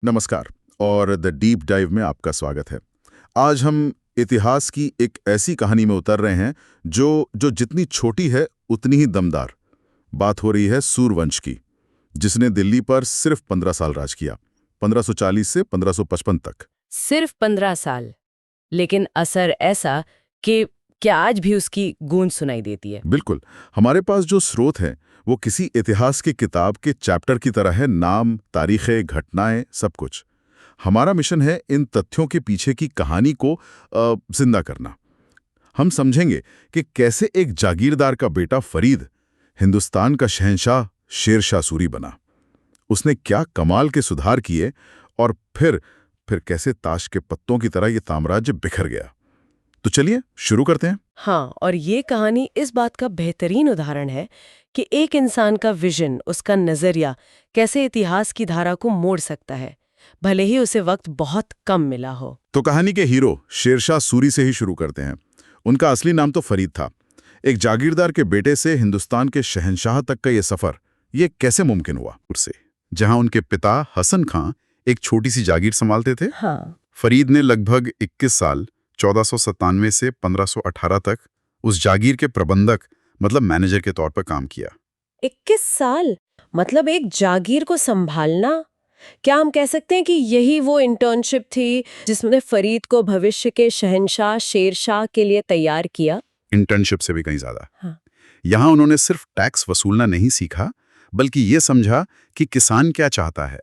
नमस्कार और the deep dive में आपका स्वागत है। आज हम इतिहास की एक ऐसी कहानी में उतर रहे हैं जो जो जितनी छोटी है उतनी ही दमदार। बात हो रही है सूरवंश की, जिसने दिल्ली पर सिर्फ 15 साल राज किया, 1540 से 1555 तक। सिर्फ 15 साल, लेकिन असर ऐसा कि क्या आज भी उसकी गूंज सुनाई देती है। बिल्कुल, हमारे पास जो स्रोत है वो किसी इतिहास की किताब के चैप्टर की तरह है। नाम, तारीखें, घटनाएं, सब कुछ। हमारा मिशन है इन तथ्यों के पीछे की कहानी को जिंदा करना। हम समझेंगे कि कैसे एक जागीरदार का बेटा फरीद हिंदुस्तान का शहंशाह शेर शाह सूरी बना। उसने क्या कमाल के सुधार किए और फिर कैसे ताश के पत्तों की तरह ये साम्राज्य बिखर गया। तो चलिए शुरू करते हैं। हाँ, और ये कहानी इस बात का बेहतरीन उदाहरण है कि एक इंसान का विजन, उसका नजरिया कैसे इतिहास की धारा को मोड़ सकता है, भले ही उसे वक्त बहुत कम मिला हो। तो कहानी के हीरो शेरशाह सूरी से ही शुरू करते हैं। उनका असली नाम तो फरीद था। एक जागीरदार के बेटे से हिंदुस्तान के शहंशाह तक का ये सफर, ये कैसे मुमकिन हुआ? उससे जहां उनके पिता हसन खां एक छोटी सी जागीर संभालते थे, हाँ, फरीद ने लगभग 21 साल 1497 से 1518 तक उस जागीर के प्रबंधक मतलब मैनेजर के तौर पर काम किया। 21 साल, मतलब एक जागीर को संभालना। क्या हम कह सकते हैं कि यही वो इंटर्नशिप थी जिसने फरीद को भविष्य के शहंशाह शेरशाह के लिए तैयार किया? इंटर्नशिप से भी कहीं ज्यादा। हाँ। यहां उन्होंने सिर्फ टैक्स वसूलना नहीं सीखा, बल्कि ये समझा कि किसान क्या चाहता है,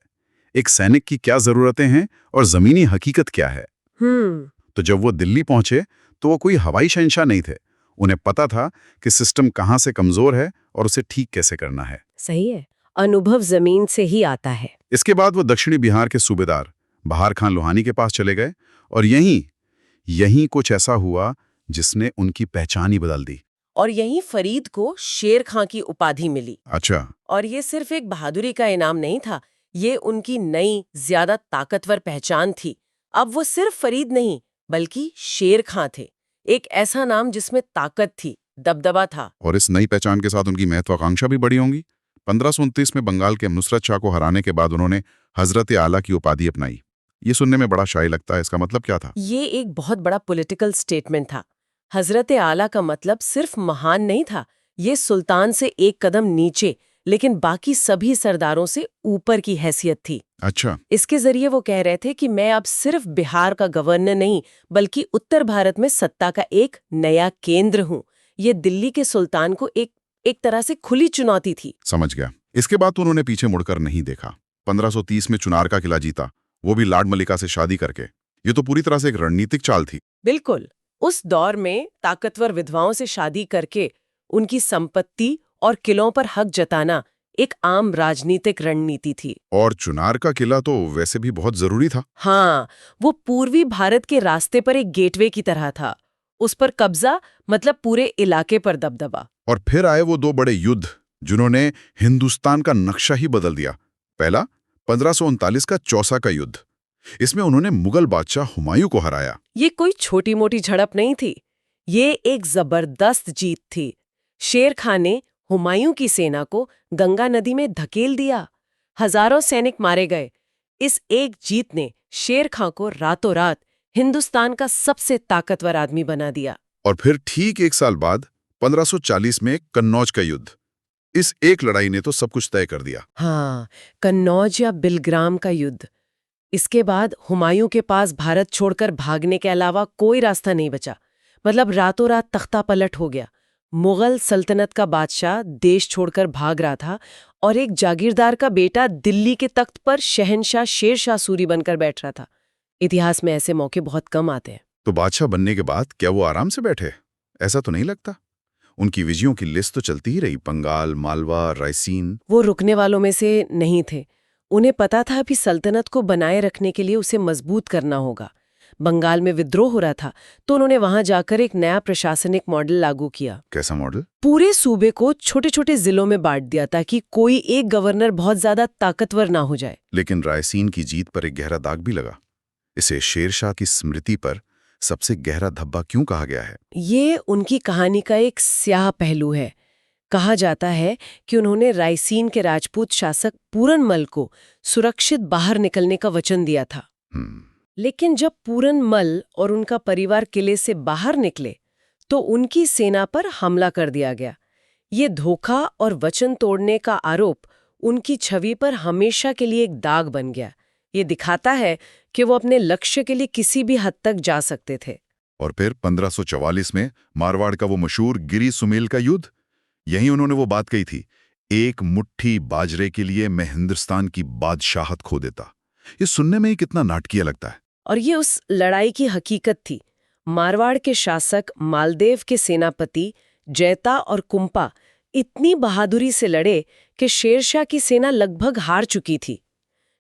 एक सैनिक की क्या जरूरतें हैं और जमीनी हकीकत क्या है। तो जब वो दिल्ली पहुंचे तो वो कोई हवाई शहंशाह नहीं थे। उन्हें पता था कि सिस्टम कहां से कमजोर है और उसे ठीक कैसे करना है। सही है, अनुभव जमीन से ही आता है। इसके बाद वो दक्षिणी बिहार के सूबेदार बहार खान लोहानी के पास चले गए और यहीं कुछ ऐसा हुआ जिसने उनकी पहचान ही बदल दी। और यहीं फरीद को शेर खां की उपाधि मिली। अच्छा। और ये सिर्फ एक बहादुरी का इनाम नहीं था, ये उनकी नई, ज्यादा ताकतवर पहचान थी। अब वो सिर्फ फरीद नहीं, बल्कि शेर खां थे। एक ऐसा नाम जिसमें ताकत थी, दबदबा था। और इस नई पहचान के साथ उनकी महत्वाकांक्षा भी बढ़ी होंगी। 1529 में बंगाल के नुसरत शाह को हराने के बाद उन्होंने हजरत आला की उपाधि अपनाई। ये सुनने में बड़ा शाही लगता है, इसका मतलब क्या था? ये एक बहुत बड़ा पॉलिटिकल स्टेटमेंट था। हजरत आला का मतलब सिर्फ महान नहीं था, ये सुल्तान से एक कदम नीचे, लेकिन बाकी सभी सरदारों से ऊपर की हैसियत थी। अच्छा। इसके जरिए वो कह रहे थे कि मैं अब सिर्फ बिहार का गवर्नर नहीं, बल्कि उत्तर भारत में सत्ता का एक नया केंद्र हूँ। ये दिल्ली के सुल्तान को एक तरह से खुली चुनौती थी। समझ गया। इसके बाद तो उन्होंने पीछे मुड़कर नहीं देखा। 1530 में चुनार का किला जीता, वो भी लाड मलिका से शादी करके। ये तो पूरी तरह से एक रणनीतिक चाल थी। बिल्कुल, उस दौर में ताकतवर विधवाओं से शादी करके उनकी संपत्ति और किलों पर हक जताना एक आम राजनीतिक रणनीति थी। और चुनार का किला तो वैसे भी बहुत जरूरी था। हाँ, वो पूर्वी भारत के रास्ते पर एक गेटवे की तरह था। उस पर कब्जा मतलब पूरे इलाके पर दबदबा। और फिर आए वो दो बड़े युद्ध जिन्होंने हिंदुस्तान का नक्शा ही बदल दिया। पहला 1539 का चौसा का युद्ध। इसमें उन्होंने मुगल बादशाह हुमायूं को हराया। ये कोई छोटी मोटी झड़प नहीं थी, ये एक जबरदस्त जीत थी। शेर खां ने हुमायूं की सेना को गंगा नदी में धकेल दिया, हजारों सैनिक मारे गए। इस एक जीत ने शेर खां को रातों रात हिंदुस्तान का सबसे ताकतवर आदमी बना दिया। और फिर ठीक एक साल बाद 1540 में कन्नौज का युद्ध। इस एक लड़ाई ने तो सब कुछ तय कर दिया। हाँ, कन्नौज या बिलग्राम का युद्ध। इसके बाद हुमायूं के पास भारत छोड़कर भागने के अलावा कोई रास्ता नहीं बचा। मतलब रातों रात तख्ता पलट हो गया। मुगल सल्तनत का बादशाह देश छोड़कर भाग रहा था और एक जागीरदार का बेटा दिल्ली के तख्त पर शहंशाह शेर शाह सूरी बनकर बैठ रहा था। इतिहास में ऐसे मौके बहुत कम आते हैं। तो बादशाह बनने के बाद क्या वो आराम से बैठे? ऐसा तो नहीं लगता। उनकी विजयों की लिस्ट तो चलती ही रही, बंगाल, मालवा, रायसीन। वो रुकने वालों में से नहीं थे। उन्हें पता था कि सल्तनत को बनाए रखने के लिए उसे मजबूत करना होगा। बंगाल में विद्रोह हो रहा था, तो उन्होंने वहां जाकर एक नया प्रशासनिक मॉडल लागू किया। कैसा मॉडल? पूरे सूबे को छोटे छोटे जिलों में बांट दिया ताकि कोई एक गवर्नर बहुत ज्यादा ताकतवर ना हो जाए। लेकिन रायसीन की जीत पर एक गहरा दाग भी लगा। इसे शेरशाह की स्मृति पर सबसे गहरा धब्बा क्यों कहा गया है? ये उनकी कहानी का एक स्याह पहलू है। कहा जाता है कि उन्होंने रायसीन के राजपूत शासक पूरनमल को सुरक्षित बाहर निकलने का वचन दिया था। लेकिन जब पूरनमल और उनका परिवार किले से बाहर निकले तो उनकी सेना पर हमला कर दिया गया। ये धोखा और वचन तोड़ने का आरोप उनकी छवि पर हमेशा के लिए एक दाग बन गया। ये दिखाता है कि वो अपने लक्ष्य के लिए किसी भी हद तक जा सकते थे। और फिर 1544 में मारवाड़ का वो मशहूर गिरी सुमेल का युद्ध, यहीं उन्होंने वो बात कही थी, एक मुट्ठी बाजरे के लिए मैं हिंदुस्तान की बादशाहत खो देता। ये सुनने में ही कितना नाटकीय लगता है। और ये उस लड़ाई की हकीकत थी। मारवाड़ के शासक मालदेव के सेनापति जैता और कुंपा इतनी बहादुरी से लड़े कि शेरशाह की सेना लगभग हार चुकी थी।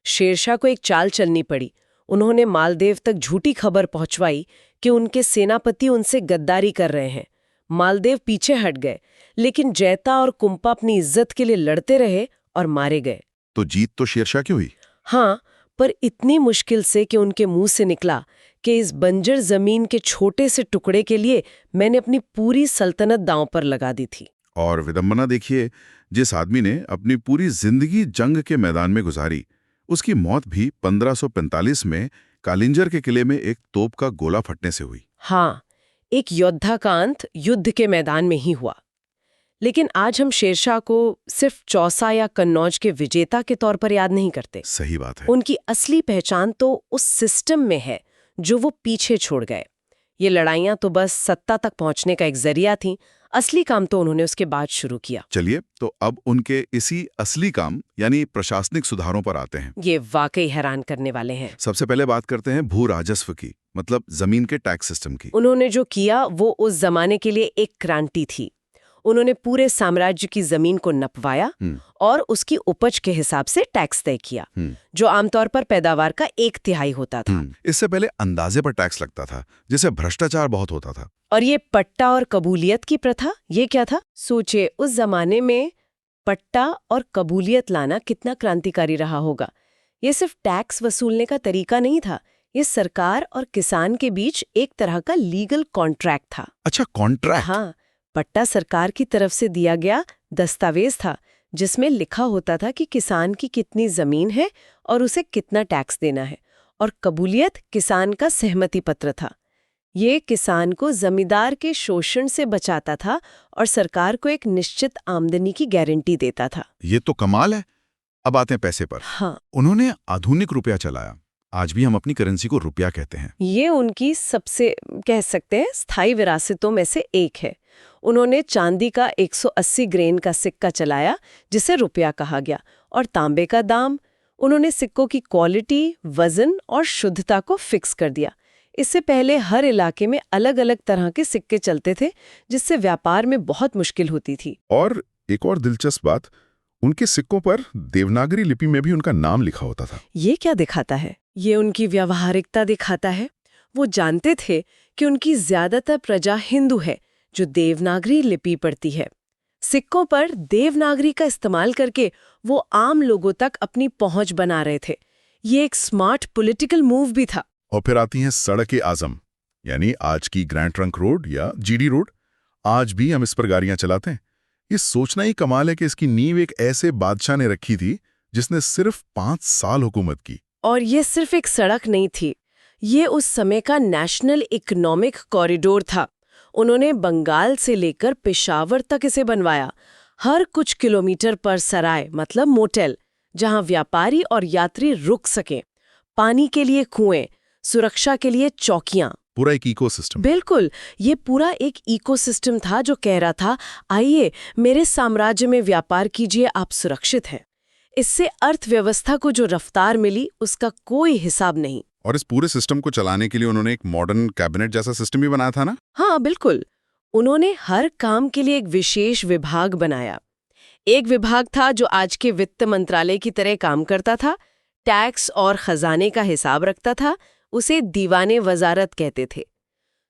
शेरशाह को एक चाल चलनी पड़ी। उन्होंने मालदेव तक झूठी खबर पहुंचवाई कि उनके सेनापति उनसे गद्दारी कर रहे हैं। मालदेव पीछे हट गए, लेकिन जैता और कुंपा अपनी इज्जत के लिए लड़ते रहे और मारे गए। तो जीत तो शेरशाह की हुई। हाँ, पर इतनी मुश्किल से कि उनके मुंह से निकला कि इस बंजर जमीन के छोटे से टुकड़े के लिए मैंने अपनी पूरी सल्तनत दांव पर लगा दी थी। और विडंबना देखिए, जिस आदमी ने अपनी पूरी जिंदगी जंग के मैदान में गुजारी, उसकी मौत भी 1545 में कालिंजर के किले में एक तोप का गोला फटने से हुई। हाँ, एक योद्धा का अंत युद्ध के मैदान में ही हुआ। लेकिन आज हम शेरशाह को सिर्फ चौसा या कन्नौज के विजेता के तौर पर याद नहीं करते। सही बात है। उनकी असली पहचान तो उस सिस्टम में है जो वो पीछे छोड़ गए। ये लड़ाइयां तो बस सत्ता तक पहुंचने का एक जरिया थीं। असली काम तो उन्होंने उसके बाद शुरू किया। चलिए, तो अब उनके इसी असली काम यानी प्रशासनिक सुधारों पर आते हैं। ये वाकई हैरान करने वाले हैं। सबसे पहले बात करते हैं भू राजस्व की, मतलब जमीन के टैक्स सिस्टम की। उन्होंने जो किया वो उस जमाने के लिए एक क्रांति थी। उन्होंने पूरे साम्राज्य की जमीन को नपवाया और उसकी उपज के हिसाब से टैक्स तय किया, जो आमतौर पर पैदावार का 1/3 होता था। इससे पहले अंदाजे पर टैक्स लगता था, जिससे भ्रष्टाचार बहुत होता था। और ये पट्टा और कबूलियत की प्रथा, ये क्या था? सोचिए, उस जमाने में पट्टा और कबूलियत लाना कितना क्रांतिकारी रहा होगा। ये सिर्फ टैक्स वसूलने का तरीका नहीं था, ये सरकार और किसान के बीच एक तरह का लीगल कॉन्ट्रैक्ट था। अच्छा, कॉन्ट्रैक्ट? हाँ, पट्टा सरकार की तरफ से दिया गया दस्तावेज था, जिसमें लिखा होता था कि किसान की कितनी जमीन है और उसे कितना टैक्स देना है। और कबूलियत किसान का सहमति पत्र था। ये किसान को जमींदार के शोषण से बचाता था और सरकार को एक निश्चित आमदनी की गारंटी देता था। ये तो कमाल है। अब आते हैं पैसे पर। हाँ, उन्होंने आधुनिक रुपया चलाया। आज भी हम अपनी करेंसी को रुपया कहते हैं। ये उनकी सबसे, कह सकते हैं, स्थायी विरासतों में से एक है। उन्होंने चांदी का 180 ग्रेन का सिक्का चलाया, जिसे रुपया कहा गया, और तांबे का दाम। उन्होंने सिक्कों की क्वालिटी, वजन और शुद्धता को फिक्स कर दिया। इससे पहले हर इलाके में अलग अलग तरह के सिक्के चलते थे, जिससे व्यापार में बहुत मुश्किल होती थी। और एक और दिलचस्प बात, उनके सिक्कों पर देवनागरी लिपि में भी उनका नाम लिखा होता था। ये क्या दिखाता है? ये उनकी व्यावहारिकता दिखाता है। वो जानते थे कि उनकी ज्यादातर प्रजा हिंदू है जो देवनागरी लिपि पढ़ती है। सिक्कों पर देवनागरी का इस्तेमाल करके वो आम लोगों तक अपनी पहुंच बना रहे थे। ये एक स्मार्ट पॉलिटिकल मूव भी था। और फिर आती हैं सड़क-ए-आज़म, यानी आज की ग्रैंड ट्रंक रोड या जीडी रोड। आज भी हम इस पर गाड़ियां चलाते हैं। ये सोचना ही कमाल है कि इसकी नींव एक ऐसे बादशाह ने रखी थी जिसने सिर्फ 5 साल हुकूमत की। और ये सिर्फ एक सड़क नहीं थी, ये उस समय का नेशनल इकोनॉमिक कॉरिडोर था। उन्होंने बंगाल से लेकर पेशावर तक इसे बनवाया। हर कुछ किलोमीटर पर सराय, मतलब मोटेल, जहां व्यापारी और यात्री रुक सकें। पानी के लिए कुएं, सुरक्षा के लिए चौकियां। पूरा एक इकोसिस्टम। बिल्कुल, ये पूरा एक इकोसिस्टम था जो कह रहा था, आइए मेरे साम्राज्य में व्यापार कीजिए, आप सुरक्षित हैं। इससे अर्थव्यवस्था को जो रफ्तार मिली उसका कोई हिसाब नहीं। और इस पूरे सिस्टम को चलाने के लिए उन्होंने एक मॉडर्न कैबिनेट जैसा सिस्टम भी बनाया था ना? हाँ, बिल्कुल। उन्होंने हर काम के लिए एक विशेष विभाग बनाया। एक विभाग था जो आज के वित्त मंत्रालय की तरह काम करता था, टैक्स और खजाने का हिसाब रखता था, उसे दीवाने वजारत कहते थे।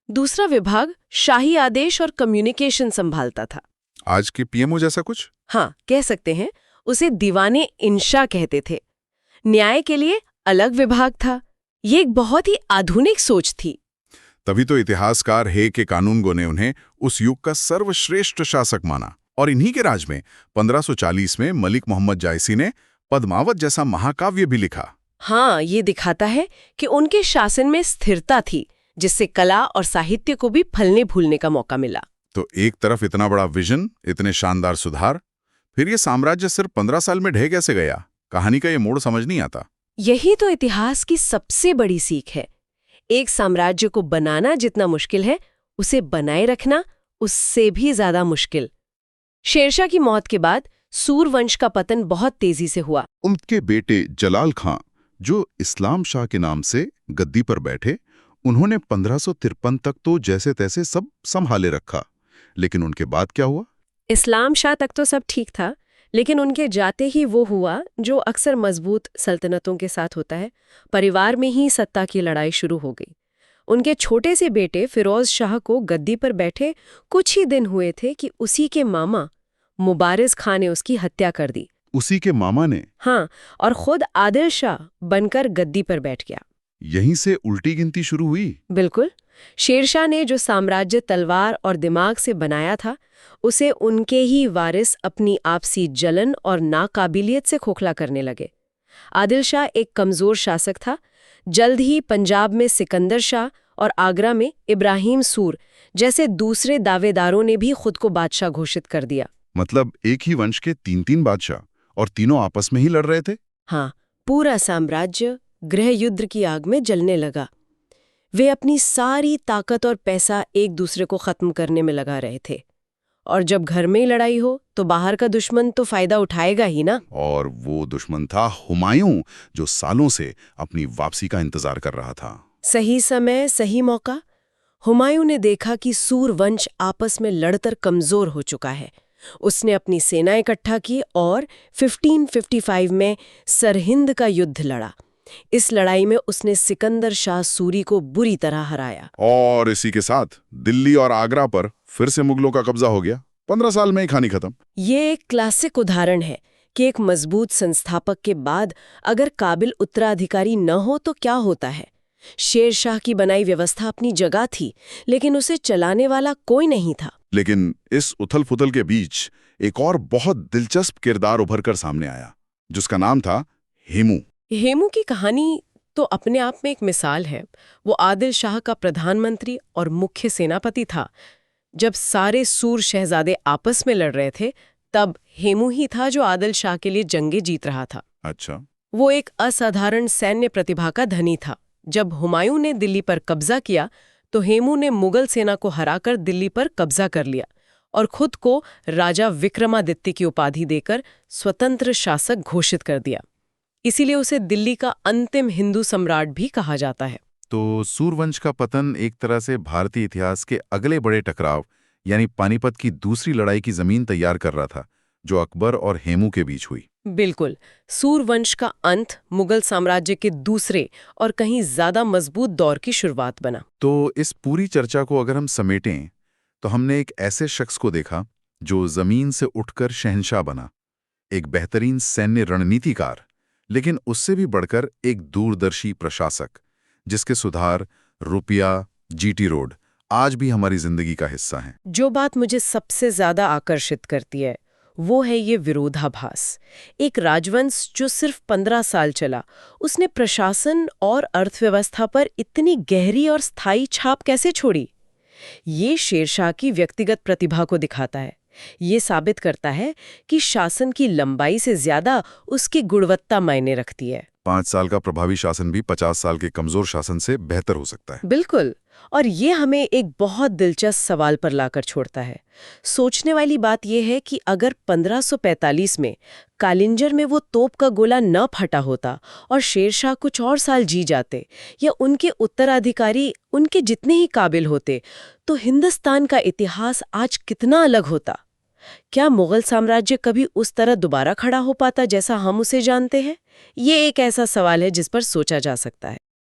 दूसरा विभाग शाही आदेश और कम्युनिकेशन संभालता था। आज के पीएमओ जैसा कुछ? हाँ, कह सकते हैं। उसे दीवाने इंशा कहते थे। न्याय के लिए अलग विभाग था। ये एक बहुत ही आधुनिक सोच थी। तभी तो इतिहासकार हे के कानूनगो ने उन्हें उस युग का सर्वश्रेष्ठ शासक माना। और इन्हीं के राज में 1540 में मलिक मोहम्मद जायसी ने पद्मावत जैसा महाकाव्य भी लिखा। हाँ, ये दिखाता है कि उनके शासन में स्थिरता थी, जिससे कला और साहित्य को भी फलने फूलने का मौका मिला। तो एक तरफ इतना बड़ा विजन, इतने शानदार सुधार, फिर ये साम्राज्य सिर्फ 15 साल में ढह कैसे गया? कहानी का ये मोड़ समझ नहीं आता। यही तो इतिहास की सबसे बड़ी सीख है। एक साम्राज्य को बनाना जितना मुश्किल है, उसे बनाए रखना उससे भी ज्यादा मुश्किल। शेरशाह की मौत के बाद सूर वंश का पतन बहुत तेजी से हुआ। उनके बेटे जलाल खां, जो इस्लाम शाह के नाम से गद्दी पर बैठे, उन्होंने 1553 तक तो जैसे तैसे सब संभाले रखा। लेकिन उनके बाद क्या हुआ? इस्लाम शाह तक तो सब ठीक था, लेकिन उनके जाते ही वो हुआ जो अक्सर मजबूत सल्तनतों के साथ होता है। परिवार में ही सत्ता की लड़ाई शुरू हो गई। उनके छोटे से बेटे फिरोज शाह को गद्दी पर बैठे कुछ ही दिन हुए थे कि उसी के मामा मुबारिज खां ने उसकी हत्या कर दी। उसी के मामा ने? हाँ, और खुद आदिल शाह बनकर गद्दी पर बैठ गया। यहीं से उल्टी गिनती शुरू हुई। बिल्कुल। शेरशाह ने जो साम्राज्य तलवार और दिमाग से बनाया था, उसे उनके ही वारिस अपनी आपसी जलन और नाकाबिलियत से खोखला करने लगे। आदिल शाह एक कमजोर शासक था। जल्द ही पंजाब में सिकंदर शाह और आगरा में इब्राहिम सूर जैसे दूसरे दावेदारों ने भी खुद को बादशाह घोषित कर दिया। मतलब एक ही वंश के 3-3 बादशाह, और तीनों आपस में ही लड़ रहे थे। हाँ, पूरा साम्राज्य गृह युद्ध की आग में जलने लगा। वे अपनी सारी ताकत और पैसा एक दूसरे को खत्म करने में लगा रहे थे। और जब घर में ही लड़ाई हो तो बाहर का दुश्मन तो फायदा उठाएगा ही ना। और वो दुश्मन था हुमायूं, जो सालों से अपनी वापसी का इंतजार कर रहा था। सही समय, सही मौका। हुमायूं ने देखा कि सूर वंश आपस में लड़कर कमजोर हो चुका है। उसने अपनी सेना इकट्ठा की और 1555 में सरहिंद का युद्ध लड़ा। इस लड़ाई में उसने सिकंदर शाह सूरी को बुरी तरह हराया। और इसी के साथ दिल्ली और आगरा पर फिर से मुगलों का कब्जा हो गया। 15 साल में ही कहानी खत्म। ये एक क्लासिक उदाहरण है कि एक मजबूत संस्थापक के बाद अगर काबिल उत्तराधिकारी न हो तो क्या होता है। शेरशाह की बनाई व्यवस्था अपनी जगह थी, लेकिन उसे चलाने वाला कोई नहीं था। लेकिन इस उथल-पुथल के बीच एक और बहुत दिलचस्प किरदार उभर कर सामने आया, जिसका नाम था हेमू। हेमू की कहानी तो अपने आप में एक मिसाल है। वो आदिल शाह का प्रधानमंत्री और मुख्य सेनापति था। जब सारे सूर शहजादे आपस में लड़ रहे थे, तब हेमू ही था जो आदिल शाह के लिए जंगें जीत रहा था। अच्छा। वो एक असाधारण सैन्य प्रतिभा का धनी था। जब हुमायूं ने दिल्ली पर कब्जा किया, तो हेमू ने मुगल सेना को हराकर दिल्ली पर कब्जा कर लिया और खुद को राजा विक्रमादित्य की उपाधि देकर स्वतंत्र शासक घोषित कर दिया। इसीलिए उसे दिल्ली का अंतिम हिंदू सम्राट भी कहा जाता है। तो सूरवंश का पतन एक तरह से भारतीय इतिहास के अगले बड़े टकराव यानी पानीपत की दूसरी लड़ाई की जमीन तैयार कर रहा था, जो अकबर और हेमू के बीच हुई। बिल्कुल। सूरवंश का अंत मुगल साम्राज्य के दूसरे और कहीं ज्यादा मजबूत दौर की शुरुआत बना। तो इस पूरी चर्चा को अगर हम समेटें, तो हमने एक ऐसे शख्स को देखा जो जमीन से उठकर शहंशाह बना, एक बेहतरीन सैन्य रणनीतिकार, लेकिन उससे भी बढ़कर एक दूरदर्शी प्रशासक, जिसके सुधार, रुपया, जीटी रोड आज भी हमारी जिंदगी का हिस्सा हैं। जो बात मुझे सबसे ज्यादा आकर्षित करती है वो है ये विरोधाभास। एक राजवंश जो सिर्फ 15 साल चला, उसने प्रशासन और अर्थव्यवस्था पर इतनी गहरी और स्थायी छाप कैसे छोड़ी? ये शेरशाह की व्यक्तिगत प्रतिभा को दिखाता है। ये साबित करता है कि शासन की लंबाई से ज्यादा उसकी गुणवत्ता मायने रखती है। 5 साल का प्रभावी शासन भी 50 साल के कमजोर शासन से बेहतर हो सकता है। बिल्कुल। और ये हमें एक बहुत दिलचस्प सवाल पर लाकर छोड़ता है। सोचने वाली बात यह है कि अगर 1545 में कालिंजर में वो तोप का गोला न फटा होता और शेरशाह कुछ और साल जी जाते, या उनके उत्तराधिकारी उनके जितने ही काबिल होते, तो हिंदुस्तान का इतिहास आज कितना अलग होता। क्या मुगल साम्राज्य कभी उस तरह दोबारा खड़ा हो पाता जैसा हम उसे जानते हैं? ये एक ऐसा सवाल है जिस पर सोचा जा सकता है।